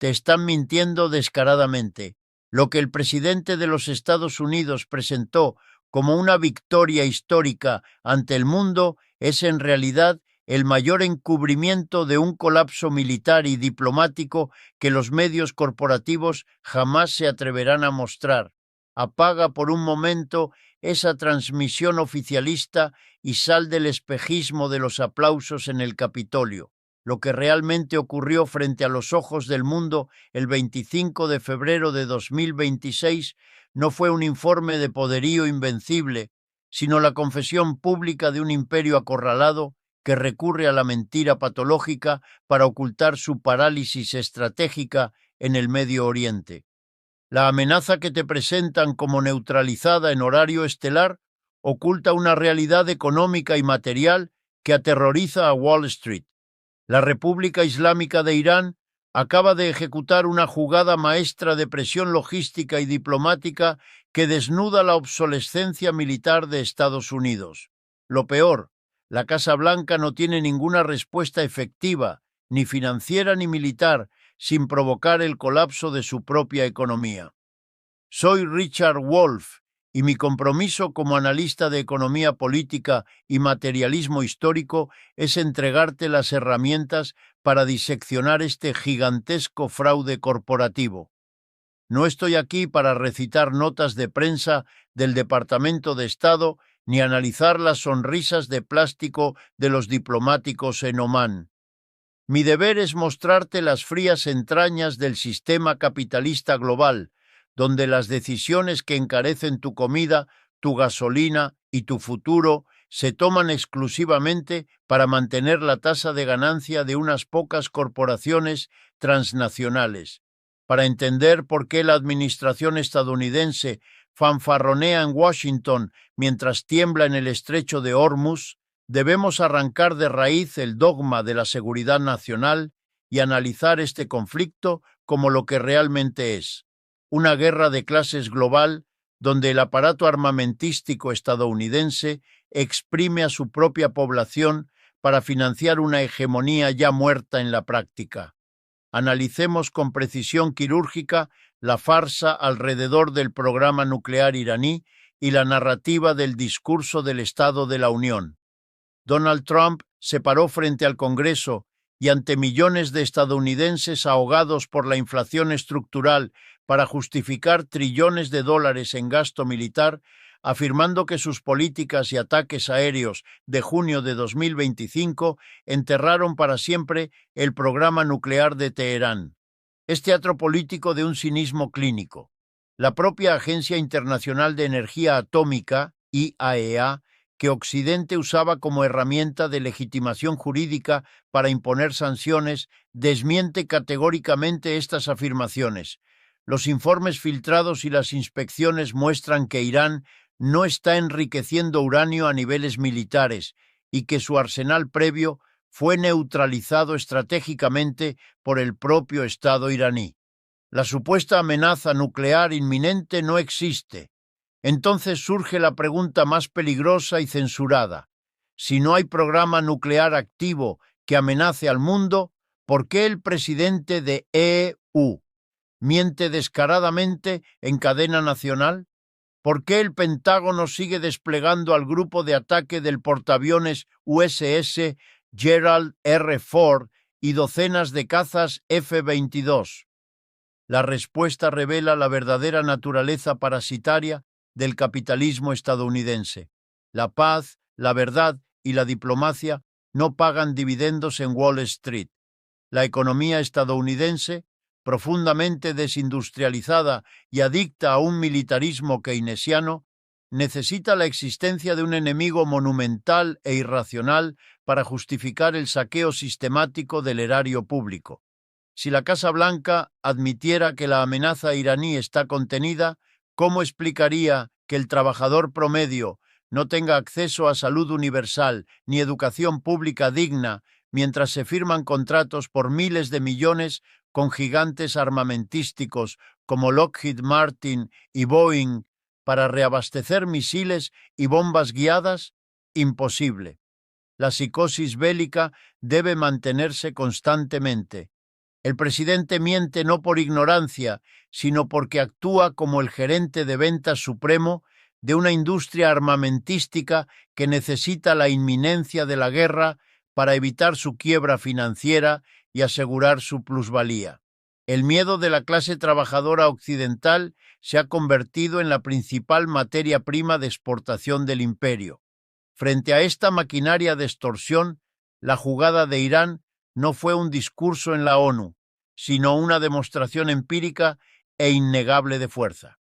te están mintiendo descaradamente. Lo que el presidente de los Estados Unidos presentó como una victoria histórica ante el mundo es en realidad el mayor encubrimiento de un colapso militar y diplomático que los medios corporativos jamás se atreverán a mostrar. Apaga por un momento esa transmisión oficialista y sal del espejismo de los aplausos en el Capitolio. Lo que realmente ocurrió frente a los ojos del mundo el 25 de febrero de 2026 no fue un informe de poderío invencible, sino la confesión pública de un imperio acorralado que recurre a la mentira patológica para ocultar su parálisis estratégica en el Medio Oriente. La amenaza que te presentan como neutralizada en horario estelar oculta una realidad económica y material que aterroriza a Wall Street. La República Islámica de Irán acaba de ejecutar una jugada maestra de presión logística y diplomática que desnuda la obsolescencia militar de Estados Unidos. Lo peor, la Casa Blanca no tiene ninguna respuesta efectiva, ni financiera ni militar, sin provocar el colapso de su propia economía. Soy Richard Wolff, y mi compromiso como analista de economía política y materialismo histórico es entregarte las herramientas para diseccionar este gigantesco fraude corporativo. No estoy aquí para recitar notas de prensa del Departamento de Estado ni analizar las sonrisas de plástico de los diplomáticos en Omán. Mi deber es mostrarte las frías entrañas del sistema capitalista global, donde las decisiones que encarecen tu comida, tu gasolina y tu futuro se toman exclusivamente para mantener la tasa de ganancia de unas pocas corporaciones transnacionales. Para entender por qué la administración estadounidense fanfarronea en Washington mientras tiembla en el estrecho de Hormuz, debemos arrancar de raíz el dogma de la seguridad nacional y analizar este conflicto como lo que realmente es: una guerra de clases global donde el aparato armamentístico estadounidense exprime a su propia población para financiar una hegemonía ya muerta en la práctica. Analicemos con precisión quirúrgica la farsa alrededor del programa nuclear iraní y la narrativa del discurso del Estado de la Unión. Donald Trump se paró frente al Congreso y ante millones de estadounidenses ahogados por la inflación estructural para justificar trillones de dólares en gasto militar, afirmando que sus políticas y ataques aéreos de junio de 2025 enterraron para siempre el programa nuclear de Teherán. Es teatro político de un cinismo clínico. La propia Agencia Internacional de Energía Atómica, IAEA, que Occidente usaba como herramienta de legitimación jurídica para imponer sanciones, desmiente categóricamente estas afirmaciones. Los informes filtrados y las inspecciones muestran que Irán no está enriqueciendo uranio a niveles militares y que su arsenal previo fue neutralizado estratégicamente por el propio Estado iraní. La supuesta amenaza nuclear inminente no existe. Entonces surge la pregunta más peligrosa y censurada. Si no hay programa nuclear activo que amenace al mundo, ¿por qué el presidente de EU miente descaradamente en cadena nacional? ¿Por qué el Pentágono sigue desplegando al grupo de ataque del portaaviones USS Gerald R. Ford y docenas de cazas F-22? La respuesta revela la verdadera naturaleza parasitaria del capitalismo estadounidense. La paz, la verdad y la diplomacia no pagan dividendos en Wall Street. La economía estadounidense, profundamente desindustrializada y adicta a un militarismo keynesiano, necesita la existencia de un enemigo monumental e irracional para justificar el saqueo sistemático del erario público. Si la Casa Blanca admitiera que la amenaza iraní está contenida, ¿cómo explicaría que el trabajador promedio no tenga acceso a salud universal ni educación pública digna mientras se firman contratos por miles de millones con gigantes armamentísticos como Lockheed Martin y Boeing para reabastecer misiles y bombas guiadas? Imposible. La psicosis bélica debe mantenerse constantemente. El presidente miente no por ignorancia, sino porque actúa como el gerente de ventas supremo de una industria armamentística que necesita la inminencia de la guerra para evitar su quiebra financiera y asegurar su plusvalía. El miedo de la clase trabajadora occidental se ha convertido en la principal materia prima de exportación del imperio. Frente a esta maquinaria de extorsión, la jugada de Irán no fue un discurso en la ONU, sino una demostración empírica e innegable de fuerza.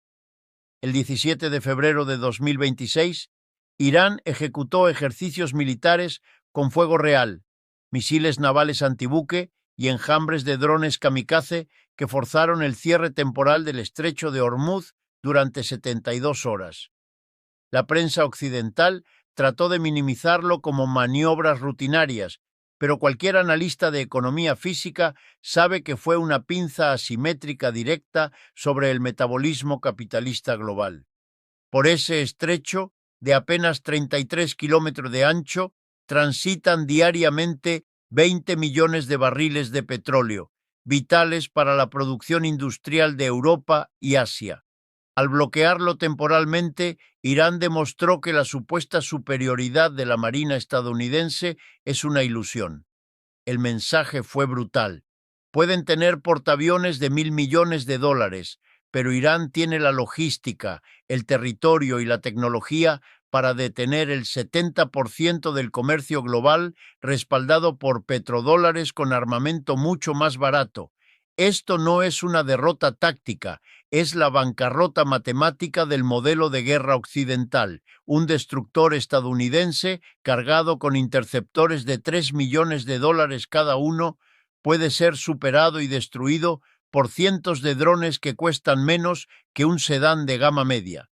El 17 de febrero de 2026, Irán ejecutó ejercicios militares con fuego real, misiles navales antibuque y enjambres de drones kamikaze que forzaron el cierre temporal del estrecho de Hormuz durante 72 horas. La prensa occidental trató de minimizarlo como maniobras rutinarias, pero cualquier analista de economía física sabe que fue una pinza asimétrica directa sobre el metabolismo capitalista global. Por ese estrecho, de apenas 33 kilómetros de ancho, transitan diariamente 20 millones de barriles de petróleo, vitales para la producción industrial de Europa y Asia. Al bloquearlo temporalmente, Irán demostró que la supuesta superioridad de la Marina estadounidense es una ilusión. El mensaje fue brutal. Pueden tener portaaviones de $1.000 millones, pero Irán tiene la logística, el territorio y la tecnología para detener el 70% del comercio global respaldado por petrodólares con armamento mucho más barato. Esto no es una derrota táctica, es la bancarrota matemática del modelo de guerra occidental, un destructor estadounidense cargado con interceptores de $3 millones cada uno puede ser superado y destruido por cientos de drones que cuestan menos que un sedán de gama media.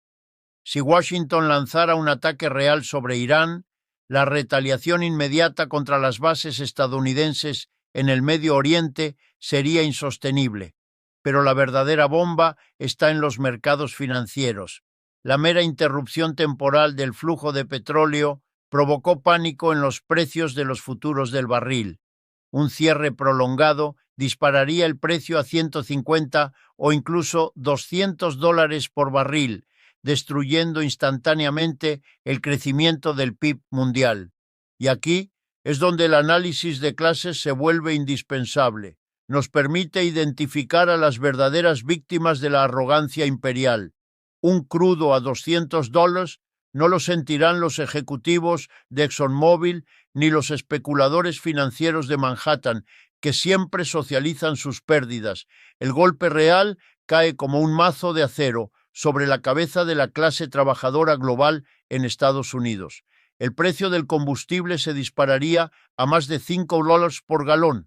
Si Washington lanzara un ataque real sobre Irán, la retaliación inmediata contra las bases estadounidenses en el Medio Oriente sería insostenible. Pero la verdadera bomba está en los mercados financieros. La mera interrupción temporal del flujo de petróleo provocó pánico en los precios de los futuros del barril. Un cierre prolongado dispararía el precio a 150 o incluso $200 por barril, destruyendo instantáneamente el crecimiento del PIB mundial. Y aquí es donde el análisis de clases se vuelve indispensable. Nos permite identificar a las verdaderas víctimas de la arrogancia imperial. Un crudo a $200 no lo sentirán los ejecutivos de ExxonMobil ni los especuladores financieros de Manhattan, que siempre socializan sus pérdidas. El golpe real cae como un mazo de acero sobre la cabeza de la clase trabajadora global en Estados Unidos. El precio del combustible se dispararía a más de $5 por galón.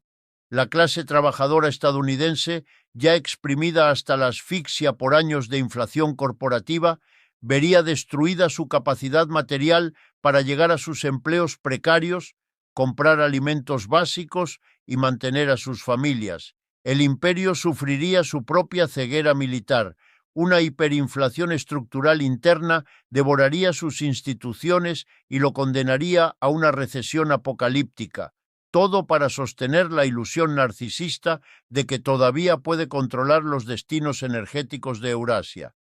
La clase trabajadora estadounidense, ya exprimida hasta la asfixia por años de inflación corporativa, vería destruida su capacidad material para llegar a sus empleos precarios, comprar alimentos básicos y mantener a sus familias. El imperio sufriría su propia ceguera militar. Una hiperinflación estructural interna devoraría sus instituciones y lo condenaría a una recesión apocalíptica. Todo para sostener la ilusión narcisista de que todavía puede controlar los destinos energéticos de Eurasia.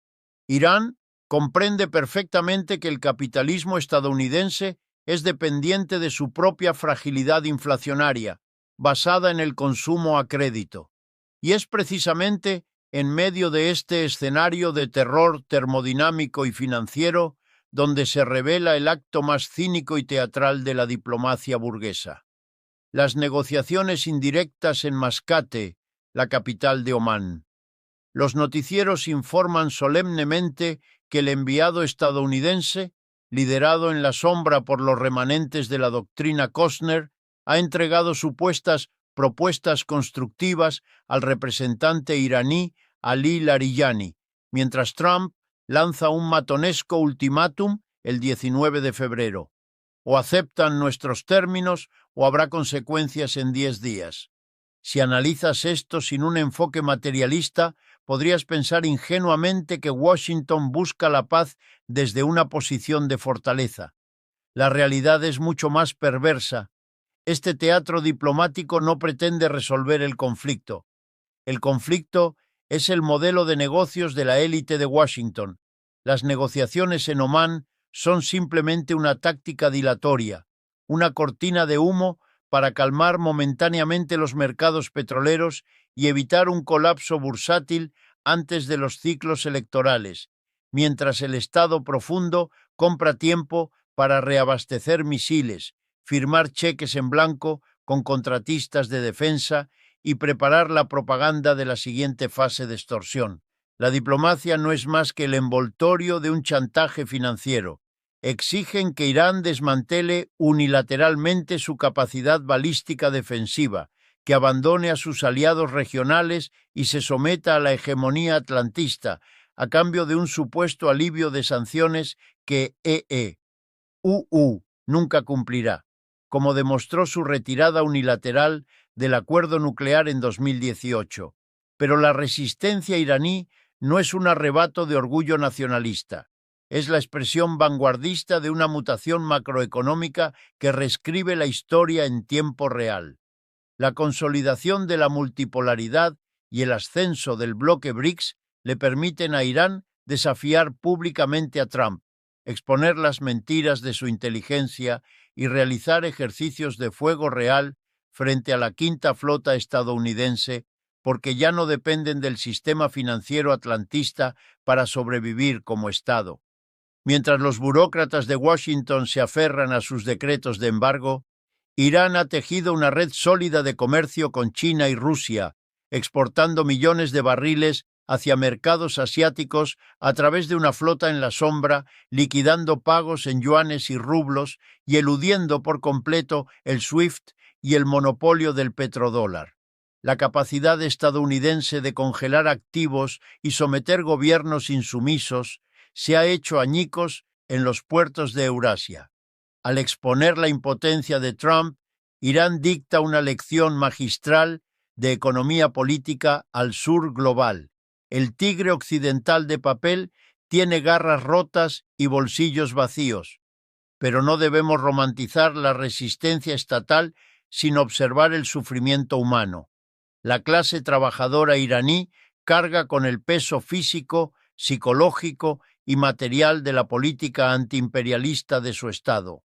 Irán comprende perfectamente que el capitalismo estadounidense es dependiente de su propia fragilidad inflacionaria, basada en el consumo a crédito. Y es precisamente en medio de este escenario de terror termodinámico y financiero donde se revela el acto más cínico y teatral de la diplomacia burguesa. Las negociaciones indirectas en Mascate, la capital de Omán. Los noticieros informan solemnemente que el enviado estadounidense, liderado en la sombra por los remanentes de la doctrina Costner, ha entregado supuestas propuestas constructivas al representante iraní Ali Larijani, mientras Trump lanza un matonesco ultimátum el 19 de febrero. O aceptan nuestros términos o habrá consecuencias en 10 días. Si analizas esto sin un enfoque materialista, podrías pensar ingenuamente que Washington busca la paz desde una posición de fortaleza. La realidad es mucho más perversa. Este teatro diplomático no pretende resolver el conflicto. El conflicto es el modelo de negocios de la élite de Washington. Las negociaciones en Omán son simplemente una táctica dilatoria, una cortina de humo para calmar momentáneamente los mercados petroleros y evitar un colapso bursátil antes de los ciclos electorales, mientras el Estado profundo compra tiempo para reabastecer misiles, firmar cheques en blanco con contratistas de defensa y preparar la propaganda de la siguiente fase de extorsión. La diplomacia no es más que el envoltorio de un chantaje financiero. Exigen que Irán desmantele unilateralmente su capacidad balística defensiva, que abandone a sus aliados regionales y se someta a la hegemonía atlantista, a cambio de un supuesto alivio de sanciones que nunca cumplirá, como demostró su retirada unilateral del acuerdo nuclear en 2018. Pero la resistencia iraní no es un arrebato de orgullo nacionalista. Es la expresión vanguardista de una mutación macroeconómica que reescribe la historia en tiempo real. La consolidación de la multipolaridad y el ascenso del bloque BRICS le permiten a Irán desafiar públicamente a Trump, exponer las mentiras de su inteligencia y realizar ejercicios de fuego real frente a la quinta flota estadounidense, porque ya no dependen del sistema financiero atlantista para sobrevivir como Estado. Mientras los burócratas de Washington se aferran a sus decretos de embargo, Irán ha tejido una red sólida de comercio con China y Rusia, exportando millones de barriles hacia mercados asiáticos a través de una flota en la sombra, liquidando pagos en yuanes y rublos y eludiendo por completo el SWIFT y el monopolio del petrodólar. La capacidad estadounidense de congelar activos y someter gobiernos insumisos se ha hecho añicos en los puertos de Eurasia. Al exponer la impotencia de Trump, Irán dicta una lección magistral de economía política al sur global. El tigre occidental de papel tiene garras rotas y bolsillos vacíos, pero no debemos romantizar la resistencia estatal sin observar el sufrimiento humano. La clase trabajadora iraní carga con el peso físico, psicológico y material de la política antiimperialista de su Estado.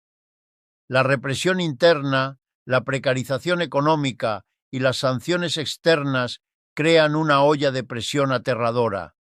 La represión interna, la precarización económica y las sanciones externas crean una olla de presión aterradora.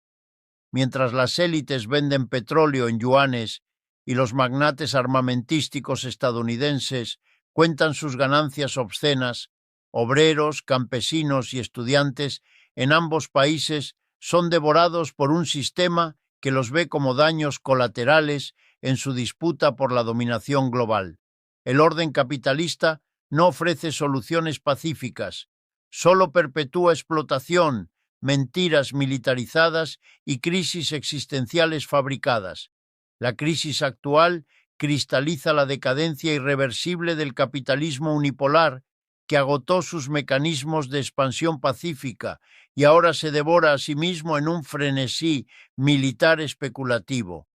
Mientras las élites venden petróleo en yuanes y los magnates armamentísticos estadounidenses cuentan sus ganancias obscenas, obreros, campesinos y estudiantes en ambos países son devorados por un sistema que los ve como daños colaterales en su disputa por la dominación global. El orden capitalista no ofrece soluciones pacíficas, solo perpetúa explotación, mentiras militarizadas y crisis existenciales fabricadas. La crisis actual cristaliza la decadencia irreversible del capitalismo unipolar, que agotó sus mecanismos de expansión pacífica y ahora se devora a sí mismo en un frenesí militar especulativo.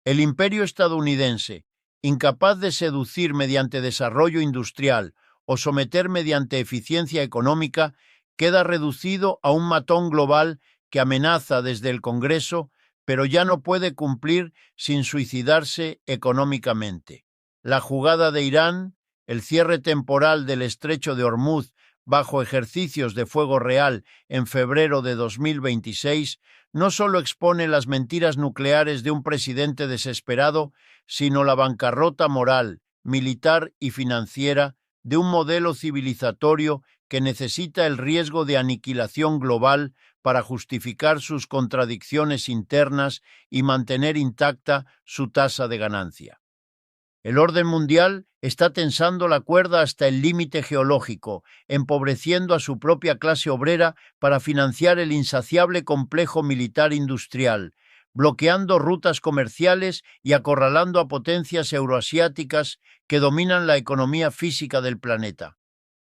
El imperio estadounidense, incapaz de seducir mediante desarrollo industrial o someter mediante eficiencia económica, queda reducido a un matón global que amenaza desde el Congreso, pero ya no puede cumplir sin suicidarse económicamente. La jugada de Irán, el cierre temporal del estrecho de Hormuz bajo ejercicios de fuego real en febrero de 2026, no solo expone las mentiras nucleares de un presidente desesperado, sino la bancarrota moral, militar y financiera de un modelo civilizatorio que necesita el riesgo de aniquilación global para justificar sus contradicciones internas y mantener intacta su tasa de ganancia. El orden mundial está tensando la cuerda hasta el límite geológico, empobreciendo a su propia clase obrera para financiar el insaciable complejo militar industrial, bloqueando rutas comerciales y acorralando a potencias euroasiáticas que dominan la economía física del planeta.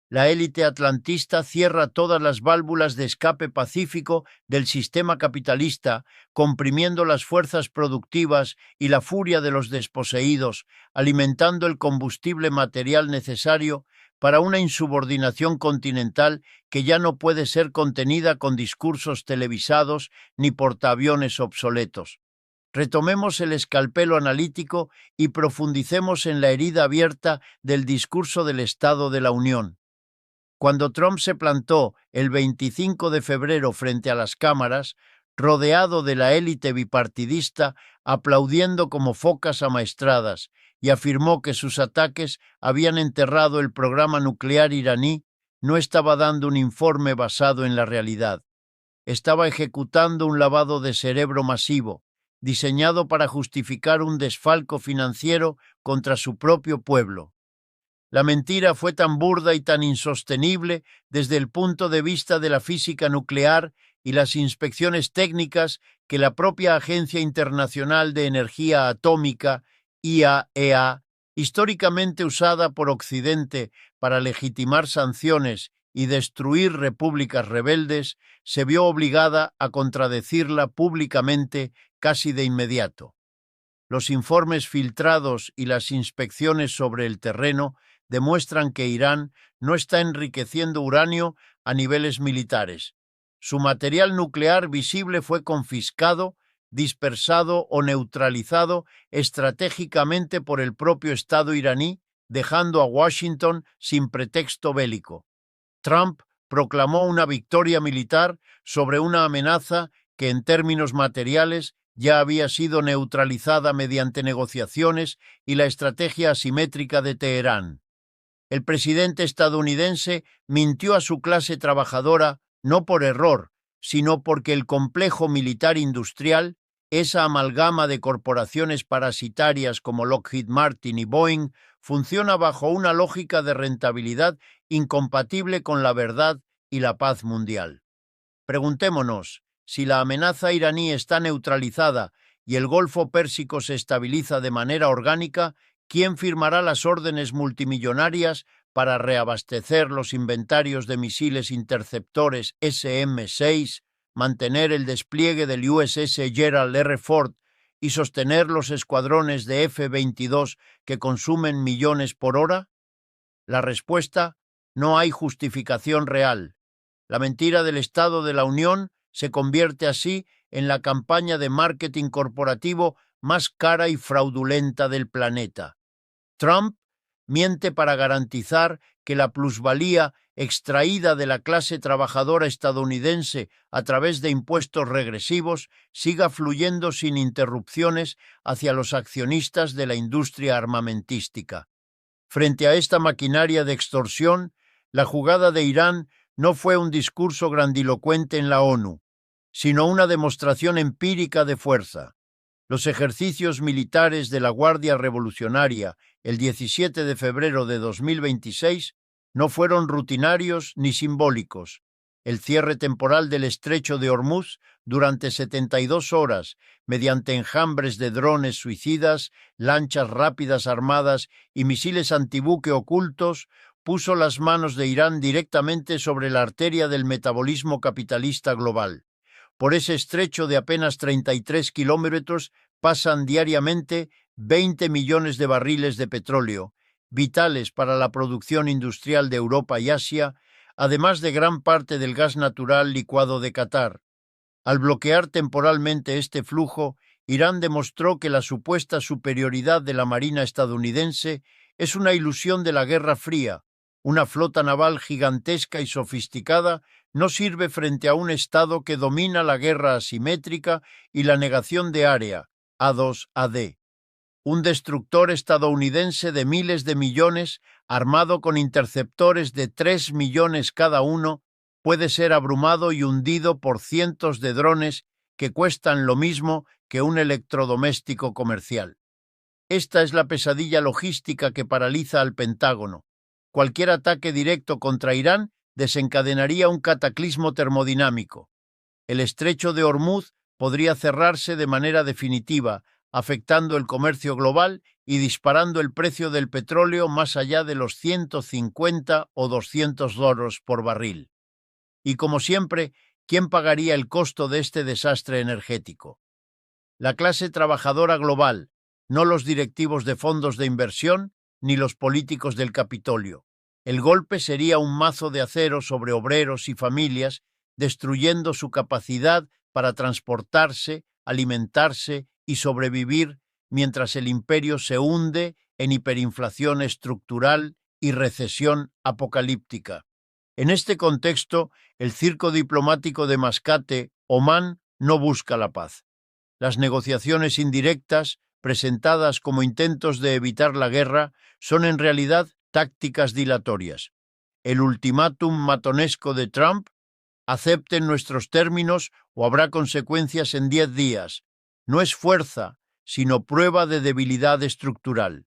La élite atlantista cierra todas las válvulas de escape pacífico del sistema capitalista, comprimiendo las fuerzas productivas y la furia de los desposeídos, alimentando el combustible material necesario para una insubordinación continental que ya no puede ser contenida con discursos televisados ni portaaviones obsoletos. Retomemos el escalpelo analítico y profundicemos en la herida abierta del discurso del Estado de la Unión. Cuando Trump se plantó el 25 de febrero frente a las cámaras, rodeado de la élite bipartidista, aplaudiendo como focas amaestradas, y afirmó que sus ataques habían enterrado el programa nuclear iraní, no estaba dando un informe basado en la realidad. Estaba ejecutando un lavado de cerebro masivo, diseñado para justificar un desfalco financiero contra su propio pueblo. La mentira fue tan burda y tan insostenible desde el punto de vista de la física nuclear y las inspecciones técnicas que la propia Agencia Internacional de Energía Atómica, IAEA, históricamente usada por Occidente para legitimar sanciones y destruir repúblicas rebeldes, se vio obligada a contradecirla públicamente casi de inmediato. Los informes filtrados y las inspecciones sobre el terreno demuestran que Irán no está enriqueciendo uranio a niveles militares. Su material nuclear visible fue confiscado, dispersado o neutralizado estratégicamente por el propio Estado iraní, dejando a Washington sin pretexto bélico. Trump proclamó una victoria militar sobre una amenaza que en términos materiales ya había sido neutralizada mediante negociaciones y la estrategia asimétrica de Teherán. El presidente estadounidense mintió a su clase trabajadora no por error, sino porque el complejo militar industrial, esa amalgama de corporaciones parasitarias como Lockheed Martin y Boeing, funciona bajo una lógica de rentabilidad incompatible con la verdad y la paz mundial. Preguntémonos, si la amenaza iraní está neutralizada y el Golfo Pérsico se estabiliza de manera orgánica, ¿quién firmará las órdenes multimillonarias para reabastecer los inventarios de misiles interceptores SM-6, mantener el despliegue del USS Gerald R. Ford y sostener los escuadrones de F-22 que consumen millones por hora? La respuesta: no hay justificación real. La mentira del Estado de la Unión se convierte así en la campaña de marketing corporativo más cara y fraudulenta del planeta. Trump miente para garantizar que la plusvalía extraída de la clase trabajadora estadounidense a través de impuestos regresivos siga fluyendo sin interrupciones hacia los accionistas de la industria armamentística. Frente a esta maquinaria de extorsión, la jugada de Irán no fue un discurso grandilocuente en la ONU, sino una demostración empírica de fuerza. Los ejercicios militares de la Guardia Revolucionaria el 17 de febrero de 2026 no fueron rutinarios ni simbólicos. El cierre temporal del estrecho de Hormuz durante 72 horas, mediante enjambres de drones suicidas, lanchas rápidas armadas y misiles antibuque ocultos, puso las manos de Irán directamente sobre la arteria del metabolismo capitalista global. Por ese estrecho de apenas 33 kilómetros pasan diariamente 20 millones de barriles de petróleo, vitales para la producción industrial de Europa y Asia, además de gran parte del gas natural licuado de Qatar. Al bloquear temporalmente este flujo, Irán demostró que la supuesta superioridad de la Marina estadounidense es una ilusión de la Guerra Fría. Una flota naval gigantesca y sofisticada no sirve frente a un Estado que domina la guerra asimétrica y la negación de área, A2AD. Un destructor estadounidense de miles de millones, armado con interceptores de 3 millones cada uno, puede ser abrumado y hundido por cientos de drones que cuestan lo mismo que un electrodoméstico comercial. Esta es la pesadilla logística que paraliza al Pentágono. Cualquier ataque directo contra Irán desencadenaría un cataclismo termodinámico. El estrecho de Hormuz podría cerrarse de manera definitiva, afectando el comercio global y disparando el precio del petróleo más allá de los 150 o 200 dólares por barril. Y como siempre, ¿quién pagaría el costo de este desastre energético? La clase trabajadora global, no los directivos de fondos de inversión ni los políticos del Capitolio. El golpe sería un mazo de acero sobre obreros y familias, destruyendo su capacidad para transportarse, alimentarse y sobrevivir mientras el imperio se hunde en hiperinflación estructural y recesión apocalíptica. En este contexto, el circo diplomático de Mascate, Omán, no busca la paz. Las negociaciones indirectas, presentadas como intentos de evitar la guerra, son en realidad tácticas dilatorias. El ultimátum matonesco de Trump: acepten nuestros términos o habrá consecuencias en 10 días. No es fuerza, sino prueba de debilidad estructural.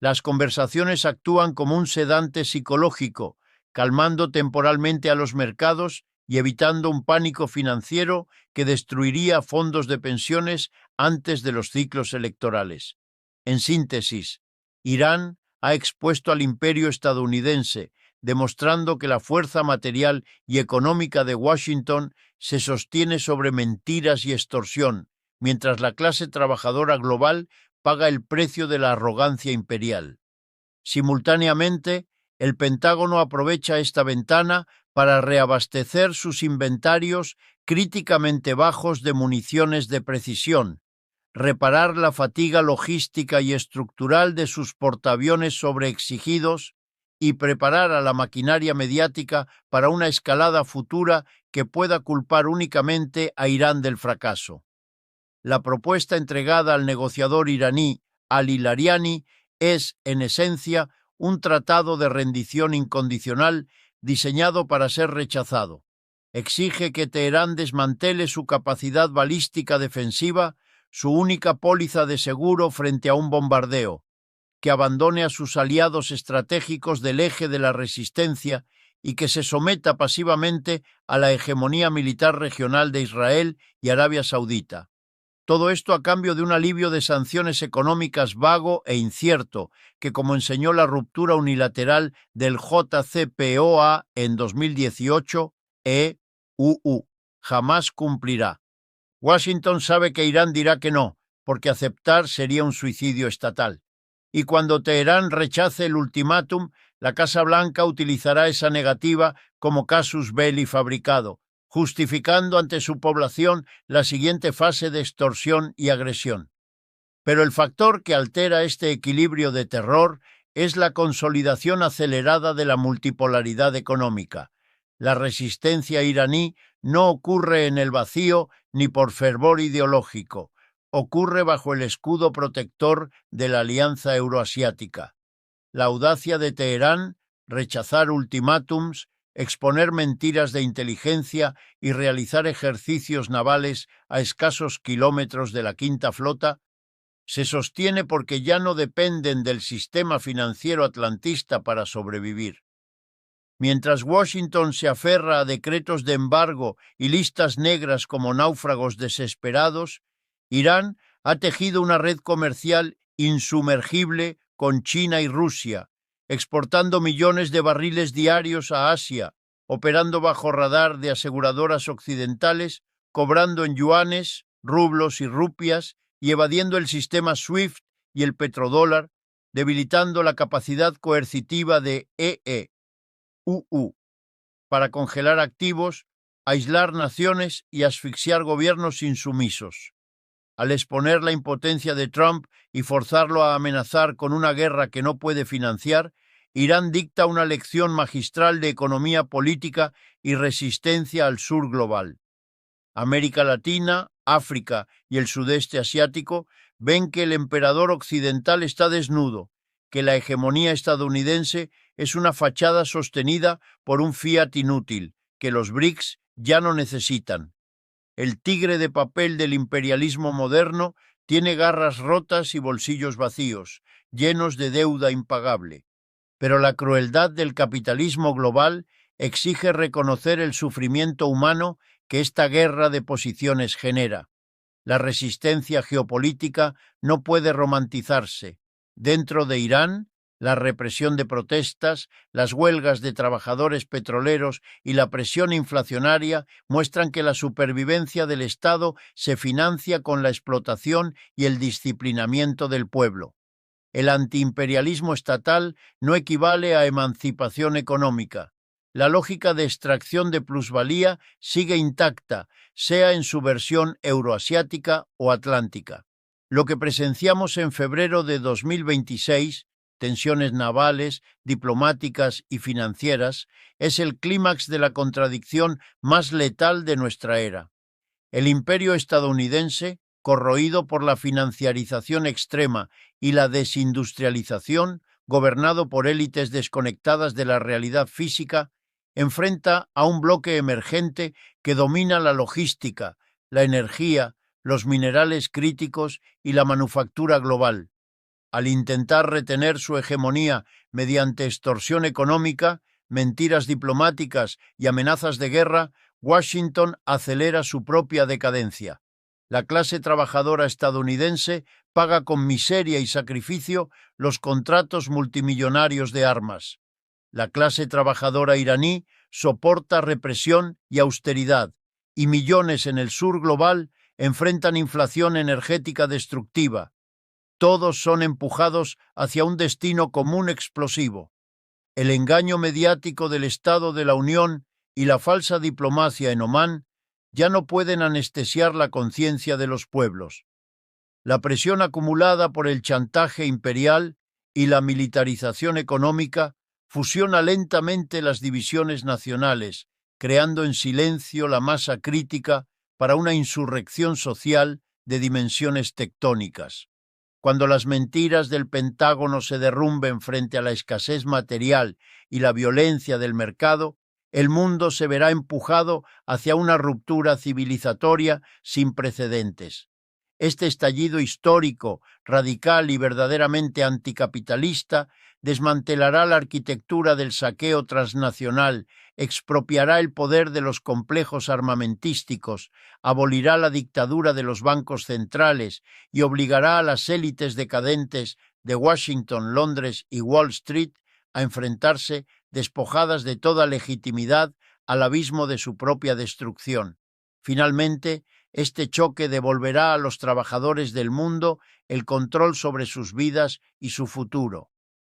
Las conversaciones actúan como un sedante psicológico, calmando temporalmente a los mercados y evitando un pánico financiero que destruiría fondos de pensiones antes de los ciclos electorales. En síntesis, Irán ha expuesto al imperio estadounidense, demostrando que la fuerza material y económica de Washington se sostiene sobre mentiras y extorsión, mientras la clase trabajadora global paga el precio de la arrogancia imperial. Simultáneamente, el Pentágono aprovecha esta ventana para reabastecer sus inventarios críticamente bajos de municiones de precisión, reparar la fatiga logística y estructural de sus portaaviones sobreexigidos y preparar a la maquinaria mediática para una escalada futura que pueda culpar únicamente a Irán del fracaso. La propuesta entregada al negociador iraní Ali Laryani es, en esencia, un tratado de rendición incondicional diseñado para ser rechazado. Exige que Teherán desmantele su capacidad balística defensiva, su única póliza de seguro frente a un bombardeo, que abandone a sus aliados estratégicos del eje de la resistencia y que se someta pasivamente a la hegemonía militar regional de Israel y Arabia Saudita. Todo esto a cambio de un alivio de sanciones económicas vago e incierto, que, como enseñó la ruptura unilateral del JCPOA en 2018, jamás cumplirá. Washington sabe que Irán dirá que no, porque aceptar sería un suicidio estatal. Y cuando Teherán rechace el ultimátum, la Casa Blanca utilizará esa negativa como casus belli fabricado, justificando ante su población la siguiente fase de extorsión y agresión. Pero el factor que altera este equilibrio de terror es la consolidación acelerada de la multipolaridad económica. La resistencia iraní no ocurre en el vacío ni por fervor ideológico, ocurre bajo el escudo protector de la Alianza Euroasiática. La audacia de Teherán, rechazar ultimátums, exponer mentiras de inteligencia y realizar ejercicios navales a escasos kilómetros de la Quinta Flota, se sostiene porque ya no dependen del sistema financiero atlantista para sobrevivir. Mientras Washington se aferra a decretos de embargo y listas negras como náufragos desesperados, Irán ha tejido una red comercial insumergible con China y Rusia, exportando millones de barriles diarios a Asia, operando bajo radar de aseguradoras occidentales, cobrando en yuanes, rublos y rupias y evadiendo el sistema SWIFT y el petrodólar, debilitando la capacidad coercitiva de para congelar activos, aislar naciones y asfixiar gobiernos insumisos. Al exponer la impotencia de Trump y forzarlo a amenazar con una guerra que no puede financiar, Irán dicta una lección magistral de economía política y resistencia al sur global. América Latina, África y el sudeste asiático ven que el emperador occidental está desnudo, que la hegemonía estadounidense es una fachada sostenida por un fiat inútil, que los BRICS ya no necesitan. El tigre de papel del imperialismo moderno tiene garras rotas y bolsillos vacíos, llenos de deuda impagable. Pero la crueldad del capitalismo global exige reconocer el sufrimiento humano que esta guerra de posiciones genera. La resistencia geopolítica no puede romantizarse. Dentro de Irán, la represión de protestas, las huelgas de trabajadores petroleros y la presión inflacionaria muestran que la supervivencia del Estado se financia con la explotación y el disciplinamiento del pueblo. el antiimperialismo estatal no equivale a emancipación económica. La lógica de extracción de plusvalía sigue intacta, sea en su versión euroasiática o atlántica. Lo que presenciamos en febrero de 2026, tensiones navales, diplomáticas y financieras, es el clímax de la contradicción más letal de nuestra era. El imperio estadounidense, corroído por la financiarización extrema y la desindustrialización, gobernado por élites desconectadas de la realidad física, enfrenta a un bloque emergente que domina la logística, la energía, los minerales críticos y la manufactura global. Al intentar retener su hegemonía mediante extorsión económica, mentiras diplomáticas y amenazas de guerra, Washington acelera su propia decadencia. La clase trabajadora estadounidense paga con miseria y sacrificio los contratos multimillonarios de armas. La clase trabajadora iraní soporta represión y austeridad, y millones en el sur global enfrentan inflación energética destructiva. Todos son empujados hacia un destino común explosivo. El engaño mediático del Estado de la Unión y la falsa diplomacia en Omán ya no pueden anestesiar la conciencia de los pueblos. La presión acumulada por el chantaje imperial y la militarización económica fusiona lentamente las divisiones nacionales, creando en silencio la masa crítica para una insurrección social de dimensiones tectónicas. Cuando las mentiras del Pentágono se derrumben frente a la escasez material y la violencia del mercado, el mundo se verá empujado hacia una ruptura civilizatoria sin precedentes. Este estallido histórico, radical y verdaderamente anticapitalista desmantelará la arquitectura del saqueo transnacional, expropiará el poder de los complejos armamentísticos, abolirá la dictadura de los bancos centrales y obligará a las élites decadentes de Washington, Londres y Wall Street a enfrentarse, despojadas de toda legitimidad, al abismo de su propia destrucción. Finalmente, este choque devolverá a los trabajadores del mundo el control sobre sus vidas y su futuro.